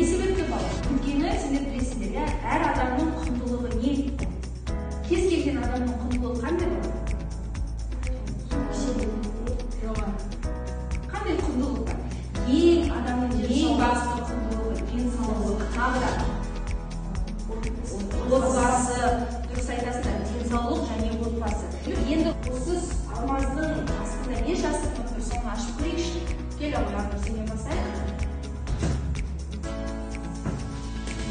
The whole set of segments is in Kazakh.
Не себепті бала? Өйткені сендер білесіңдер, иә, әр адамның құндылығы не? Кез келген адамның құндылығы қандай болады? Қандай құндылық бар? Ең адамның ең басты құндылығы, денсаулығы, тағы да отбасы, дұрыс айтасыңдар, денсаулық және отбасы. Енді осы алмаздың астында не жазып тұр, соны ашып көрейікші. Кел алмады, сенен басайық.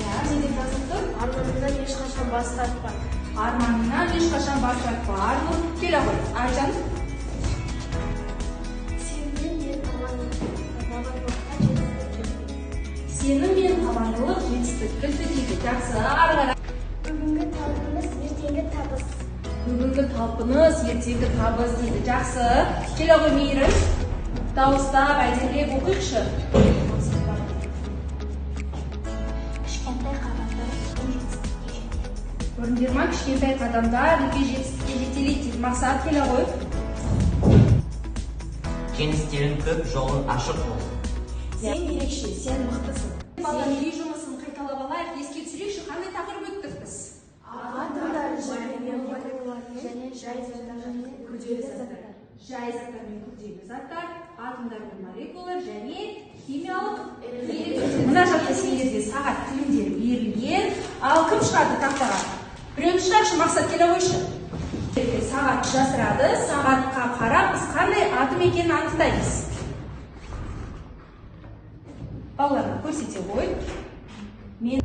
Я, не деп жазып тұр? Арманымнан ешқашан бас тартпа. Арманымнан ешқашан бас тартпа. Арман, кел алмады. Аржан. Сені мен табандылық жетістік кілті дейді. Жақсы, ары қарай. Бүгінгі талпыныс, ертеңгі табыс. Бүгінгі талпыныс, ертеңгі табыс дейді. Жақсы. Келе ғой мейірім. Дауыстап, әдемілеп оқиықшы. Кішкентай қадамдар үлкен жетістікке жетеді. Көріңдер ма, кішкентай қадамдар үлкен жетістікке жетелейді дейді. Мақсат, келе ғой. Жеңістерің көп, жолың ашық болсын. Сен ерекше, сен мықтысың. Балдар үй жұмысын қайталап алайық, еске түсірейікші, қандай тақырып өттік біз? Атомдар және жай заттар және күрделі заттар. Жай заттар мен күрделі заттар, атомдар мен молекулалар және химиялық элементтер. Мына жақта сендерге сағат тілімдері берілген. Ал кім шығарды тақтаға? Біреуді шығаршы, Мақсат, келе қойшы. Сағат жасырады, сағатқа қарап біз қандай атом екенін анықтаймыз. Балаларға көрсете ғой. Мен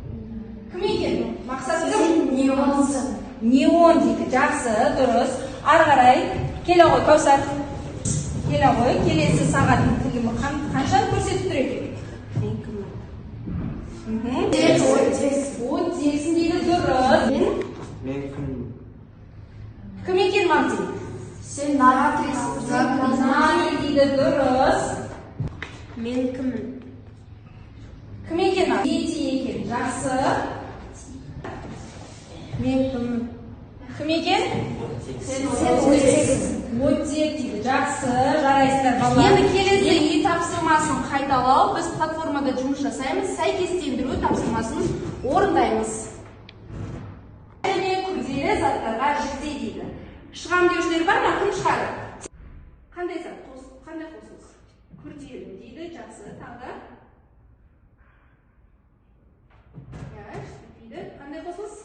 кім екен? Мақсат кім? Неонсың. Неон дейді. Жақсы, дұрыс. Ары қарай. Келе ғой, Кәусар. Келе ғой. Келесі сағаттың тілімі қаншаны көрсетіп тұр екен? Мен кіммін? Оттексің дейді. Дұрыс. Мен кіммін? Кім екен, Мамди? Сен натрийсің. Натрий дейді. Дұрыс. Мен кіммін? Кім екен? Мети екен. Жақсы. Мен кіммін? Кім екен? Сен оттексің. Оттек дейді. Жақсы. Жарайсыздар балалар. Енді келесі үй тапсырмасын қайталау. Біз платформада жұмыс жасаймыз. Сәйкестендіру тапсырмасын орындаймыз. Және күрделі заттарға жіте дейді. Шығам деушілер бар ма? Кім шығады? Қандай зат? Қандай қосылыс? Күрделі дейді. Жақсы. Тағы да? Қандай қосылыс?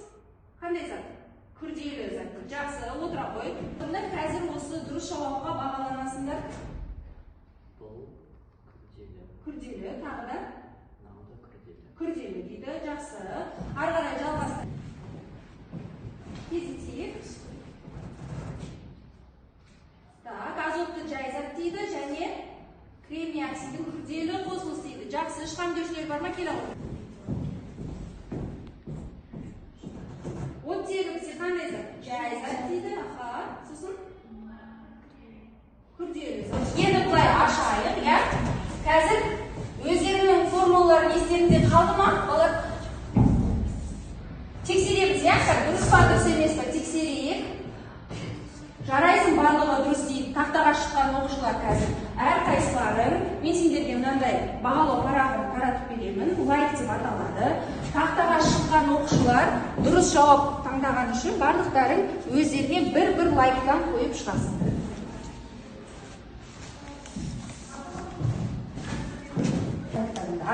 Қандай зат? Күрделі зат. Жақсы, отыра ғой. Қазір осы дұрыс жауапқа бағаланасыңдар. Бұл күрделі. Күрделі, тағы да? Мынау да күрделі. Күрделі дейді. Жақсы. Ары қарай жалғастыр. Кездесейік. Так, азотты жай зат дейді және кремний оксиді күрделі қосылыс дейді. Жақсы, шығам деушілер бар ма? Келе ғой. Оттегі қандай зат? Жай зат дейді. Аха, сосын күрделі зат. Енді былай ашайық, иә? Қазір өздерінің формулаларын естеріңде қалды ма? Балар тексереміз, иә? Дұрыс па, дұрыс емес па? Тексерейік. Жарайсың, барлығы дұрыс дейді. Тақтаға шыққан оқушылар қазір әрқайсыларын мен сендерге мынандай бағалау парағын таратып беремін. Лайк деп аталады. Тақтаға шыққан оқушылар дұрыс жауап таңдаған үшін барлықтарың өздеріне бір лайктан қойып шығасыңдар.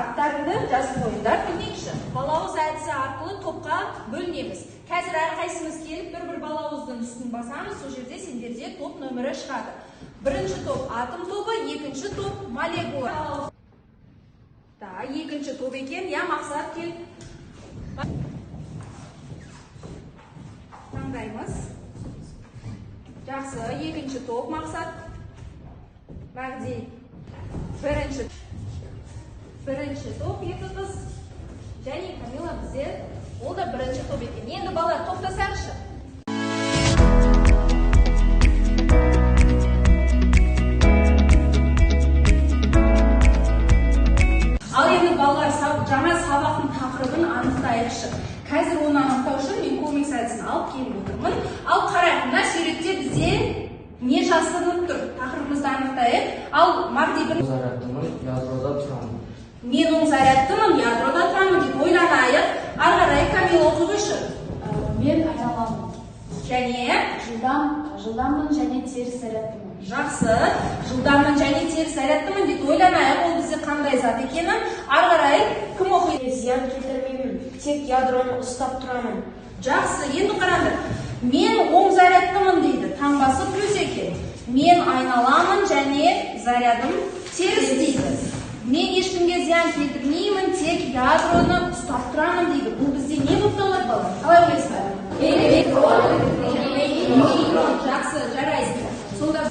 Аттарыңды жазып қойыңдар. Демекші, балауыз әдісі арқылы топқа бөлінеміз. Қазір әрқайсымыз келіп бір балауыздың үстін басамыз, сол жерде сендерде топ нөмірі шығады. Бірінші топ атом тобы, екінші топ молекула. Да, екінші топ екен. Я, Мақсат, кел. Таңдаймыз. Жақсы, екінші топ, Мақсат. Бағди. Бірінші топ, екі қыз. Және Камила бізде. Ол да бірінші топ екен. Енді балалар топтасаңызшы. Ал енді балалар жаңа сабақтың тақырыбын анықтайықшы. Қазір оны анықтау үшін мен комикс әдісін алып келіп отырмын. Ал қарайық, мына суретте бізде не жасырынып тұр? Тақырыбымызды анықтайық. Ал Марди бір Зарядтымын, ядрода тұрамын. мен оң зарядтымын, ядрода тұрамын. Мен айналамын. Және Жылдаммын және теріс зарядтымын. жақсы. Жылдаммын және теріс зарядтымын дейді. Ойланайық, ол бізде қандай зат екенін. Ары қарай кім оқиды? Зиян келтірмеймін. Тек ядроны ұстап тұрамын. Жақсы, енді қараңдар. Мен оң зарядтымын дейді. Таңбасы плюс екен. Мен айналамын және зарядым теріс дейді. Мен ешкімге зиян келтірмеймін, тек ядроны ұстап тұрамын дейді. Бұл бізде не болып табылады балалар? Қалай ойлайсыздар? Электрон. Жақсы, жарайсыздар.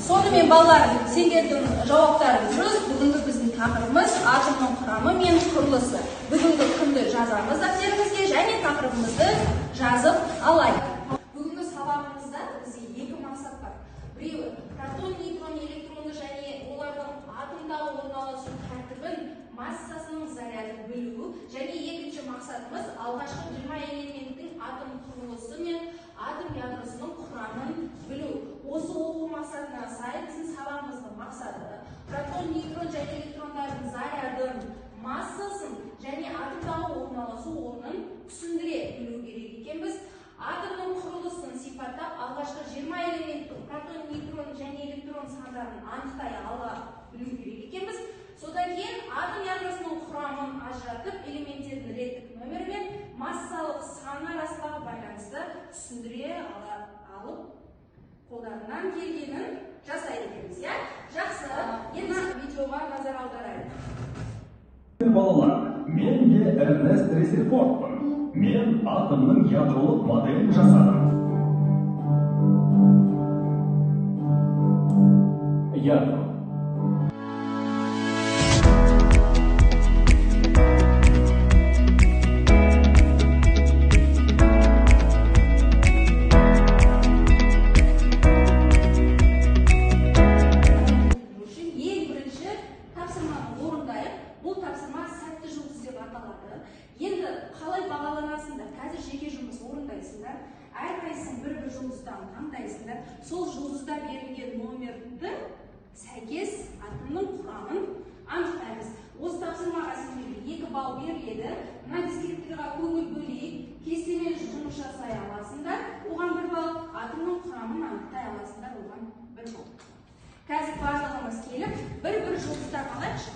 Сонымен балалар, сендердің жауаптарың дұрыс. Бүгінгі біздің тақырыбымыз атомның құрамы мен құрылысы. Бүгінгі күнді жазамыз дәптерімізге және тақырыбымызды жазып алайық. Бүгінгі сабағымызда бізде екі мақсат бар. Біреуі протон, нейтрон, электронды және олардың атомдағы орналасу тәртібін, массасының зарядын білу. Және екінші мақсатымыз алғашқы 20 элементтің атом құрылысы мен атом ядросының құрамын білу. Осы оқу мақсатына сай біздің сабағымыздың мақсаты протон, нейтрон және электрондардың зарядын, массасын және атомдағы орналасу орнын түсіндіре білу керек екенбіз. Атомның құрылысын сипаттап, алғашқы 20 элементтің протон, нейтрон және электрон сандарын анықтай ала білу керек екенбіз. Содан кейін атом ядросының құрамын ажыратып, элементтердің реттік нөмірі мен массалық сан арасындағы байланысты түсіндіре алып, қолдарынан келгенін жасайды екенбіз, иә? Жақсы. Енді видеоға назар аударайық. Балалар, мен де Эрнест Резерфордпын. Мен атомның ядролық моделін жасадым. Ядро. Енді қалай бағаланасыңдар? Қазір жеке жұмыс орындайсыңдар. Әрқайсың бір-бір жұлдыздан таңдайсыңдар. Сол жұлдызда берілген номерді сәйкес атомның құрамын анықтаймыз. Осы тапсырмаға сендерге 2 балл беріледі. Мына дискреттерге көңіл бөлейік. Кестемен жұмыс жасай аласыңдар. Оған 1 балл, атомның құрамын анықтай аласыңдар. Оған 1 балл. Қазір барлығымыз келіп, бір-бір жұлдыздан алайықшы.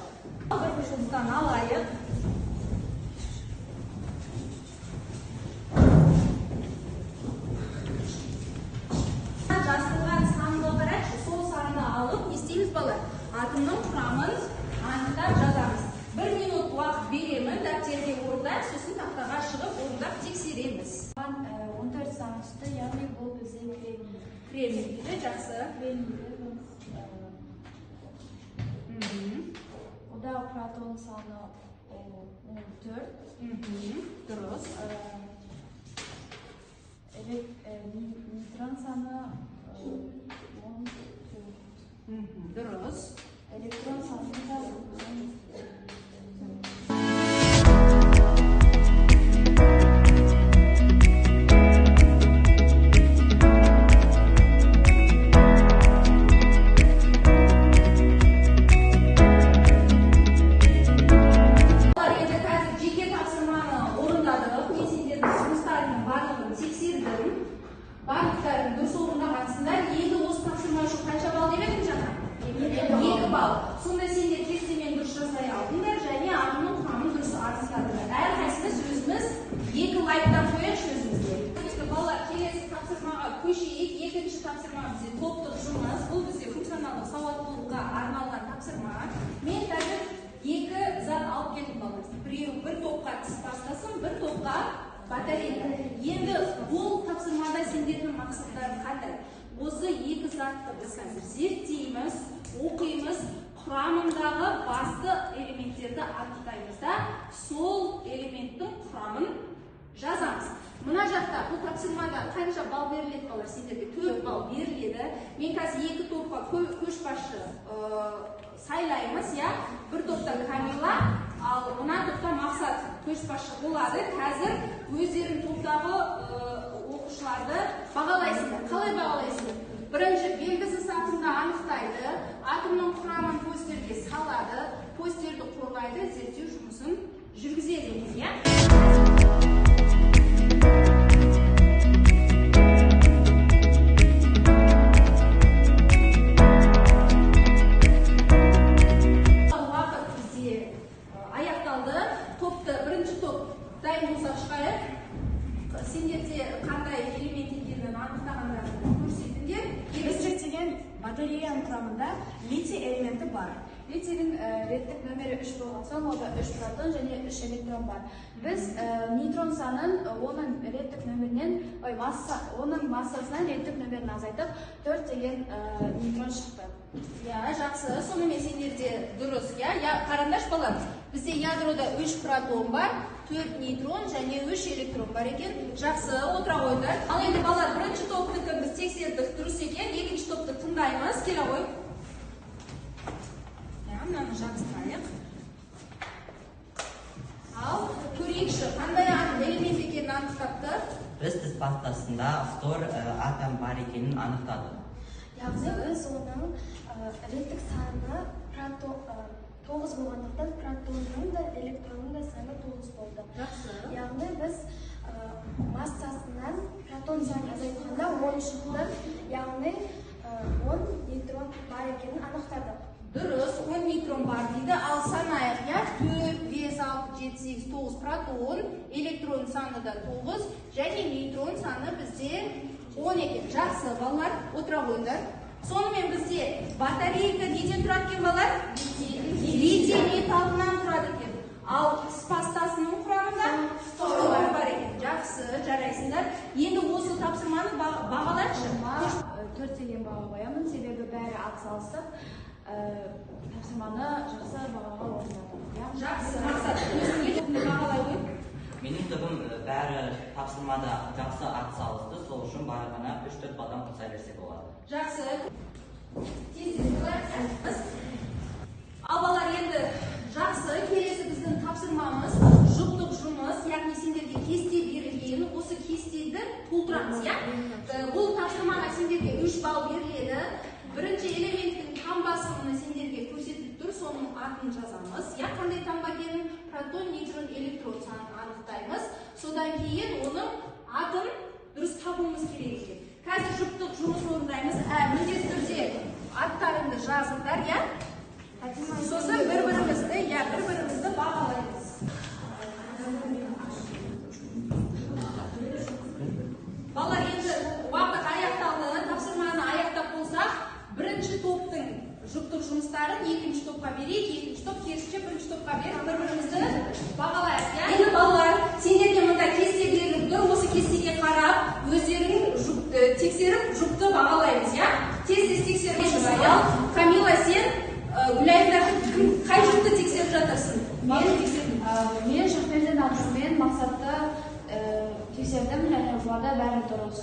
Бір-бір жұлдыздан алайық. Атомның құрамын анықтап жазамыз. 1 минут уақыт беремін, дәптерге орындап, сосын тақтаға шығып орындап тексереміз. 14 сан түсті, яғни бұл бізде кремний. Кремний дейді, жақсы. Одағы протон саны 14. Дұрыс. Нейтрон саны 14. Дұрыс. Электрон саны да барлықтарын дұрыс орындағансыңдар. Енді осы тапсырма үшін қанша балл беремін жаңа? 2 балл. Сонда сендер кестемен дұрыс жасай алдыңдар және атомның құрамын дұрыс анықтадыңдар. Әрқайсымыз өзіміз 2 лайктан қояйықшы өзімізге. Балалар, келесі тапсырмаға көшейік. Екінші тапсырма бізде топтық жұмыс. Бұл бізде функционалдық сауаттылыққа арналған тапсырма. Мен қазір 2 зат алып келдім балалар. Біреу бір топқа тіс бастасын, бір топқа батарейка. Енді бұл тапсырмада сендердің мақсаттары қандай? Осы 2 затты біз қазір зерттейміз, оқимыз, құрамындағы басты элементтерді анықтаймыз да, сол элементтің құрамын жазамыз. Мына жақта бұл тапсырмада қанша балл беріледі балалар? Сендерге 4 балл беріледі. Мен қазір 2 топқа көшбасшы сайлаймыз, иә? Бір топта Камила, ал мына топта Мақсат көшбасшы болады. Қазір өздерінің топтағы оқушыларды бағалайсыңдар. Қалай бағалайсыңдар? Бірінші белгісі сатында анықтайды, атомның құрамын постерге салады, постерді қорғайды, зерттеу жұмысын жүргізеді екен, иә? дайын болсақ шығайық. Сендерде қандай элемент екенін анықтағандарын көрсетіңдер. Бізде деген батареяның құрамында литий элементі бар. Литийдің реттік нөмірі 3 болған соң, ода 3 протон және 3 электрон бар. Біз нейтрон санын оның реттік нөмірінен, оның массасынан реттік нөмірін азайтып, 4 деген нейтрон шықты. Жақсы, сонымен сендерде дұрыс. Қарандаш балар, бізде ядрода 3 протон бар, 4 нейтрон және 3 электрон бар екен. Жақсы, отыра қойды. Ал енді балар, бірінші топтыкі біз тексердік, дұрыс екен. Екінші топты тыңдаймыз. Келе ғой. Мынаны жабыстырайық. Ал көрейікші, қандай элемент екенін анықтапты? Біз тіс пастасында фтор атом бар екенін анықтадық. Яғни біз оның реттік саны 9 болғандықтан протонның да электронның да саны 9 болды. Жақсы. Яғни біз массасынан протон санын азайтқанда 10 шықты, яғни 10 нейтрон бар екенін анықтадық. Дұрыс, 10 нейтрон бар дейді. Ал санайық, 4, 5, 6, 7, 8, 9 протон, электрон саны да 9, және нейтрон саны бізде 10 екен. Жақсы, балалар, отыра қойыңдар. Сонымен бізде батарейка неден тұрады екен, балалар? Литий металынан тұрады екен. Ал пастасының құрамында фторлар бар екен. Жақсы, жарайсыңдар. Енді осы тапсырманы бағалайықшы. 4 деген баға қоямын, себебі бәрі атсалысып, тапсырманы жақсы бағаға орындадық. Жақсы, мақсат, өзіңе топны бағалай қой. Менің тобым бәрі тапсырмада жақсы атсалысты, сол үшін барлығына 3-4 балдан қоса берсе болады. Жақсы. Ал балалар, енді жақсы, келесі біздің тапсырмамыз жұптық жұмыс, яғни сендерге кесте берілген, осы кестені толтырамыз, бұл тапсырмаға сендерге 3 балл беріледі. Бірінші элементтің таңбасыны сендерге көрсетіліп тұр, соның атын жазамыз. Қандай таңба екенін протон, нейтрон, электрон санын анықтаймыз. Содан кейін оның атын дұрыс табуымыз керек екен. Қазір жұптық жұмыс орындаймыз. Міндетті түрде аттарыңды жазыңдар, сосын бір-бірімізді бағалаймыз. Балалар, енді уақыт аяқталды, тапсырманы аяқтап болсақ, бірінші топтың жұптық жұмыстарын екінші топқа берейік, екінші топ керісінше бірінші топқа беріп, бір-бірімізді бағалайық. Енді балалар, сендерге мұнда кесте беріліп тұр, осы кестеге қарап, өздерің тексеріп, жұпты бағалаймыз, Тез тексеріп жүрайық. Камила, сен Гүлайымдағы қай жұпты тексеріп жатырсың? Мен Шахмерден Абжумен мақсатты тексердім, және бұларда бәрі дұрыс.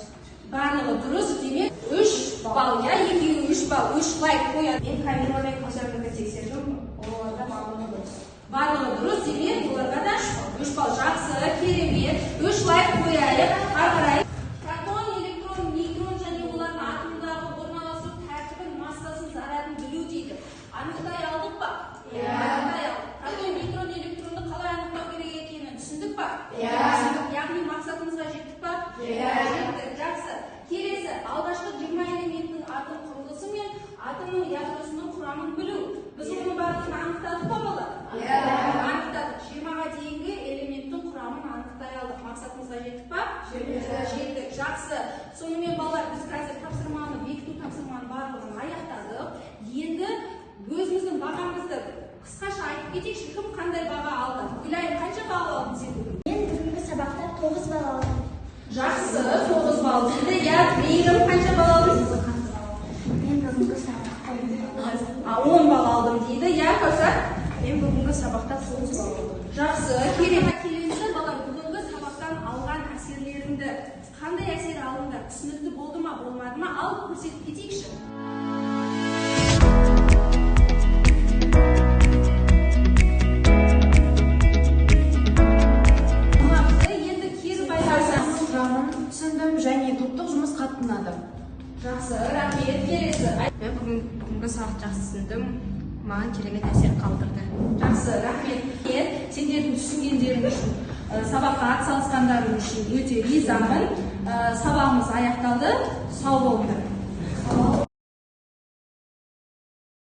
Барлығы дұрыс, демек 3 балл, екеуі 3 балл, 3 лайк қояды. Мен Камиламен қосарында тексердім, оларда барлығы дұрыс. Барлығы дұрыс, демек оларға да 3 балл. Жақсы, керемет, 3 лайк қояйық. Арқарай. Протон, электрон, нейтрон және олардың атомдағы орналасу тәртібін, массасын, зарядын білу дейді. Анықтай алдық па? Анықтай алдық. Протон, нейтрон, электронды қалай анықтау керек екенін түсіндік па? Яғни мақсатымызға жеттік па? Жеттік. Жақсы. Келесі, алғашқы 20 элементтің атом құрылысы мен атомның ядросының құрамын білу. Біз оны барлығын анықтадық па, балалар? Анықтадық. 20-ға дейінгі элементтің құрамын анықтай алдық. Мақсатымызға жеттік па? Жеттік. Жақсы. Сонымен балалар, біз қазір тапсырманы, бекіту тапсырманы барлығын аяқтадық. Енді өзіміздің бағамызды қысқаша айтып кетейікші, кім қандай баға алды? Гүлайым, қанша баға алдың сен бүгін? Мен бүгінгі сабақта 9 балл алдым. Жақсы, 9 балл дейді. Мейірім, қанша балл алдың? Мен бүгінгі сабақта 10 балл алдым дейді. Кәусар? Мен бүгінгі сабақта 9 балл алдым. Жақсы, керемет. Келесі балалар, бүгінгі сабақтан алған әсерлеріңді қандай әсер алдыңдар? Түсінікті болды ма, болмады ма? Алып көрсетіп кетейікші. Түсіндім және топтық жұмыс қатты ұнады. Жақсы, рахмет. Келесі. Мен бүгінгі сабақ жақсы түсіндім, маған керемет әсер қалдырды. Жақсы, рахмет. Сендердің түсінгендерің үшін, сабаққа атсалысқандарың үшін өте ризамын. Сабағымыз аяқталды. Сау болыңдар.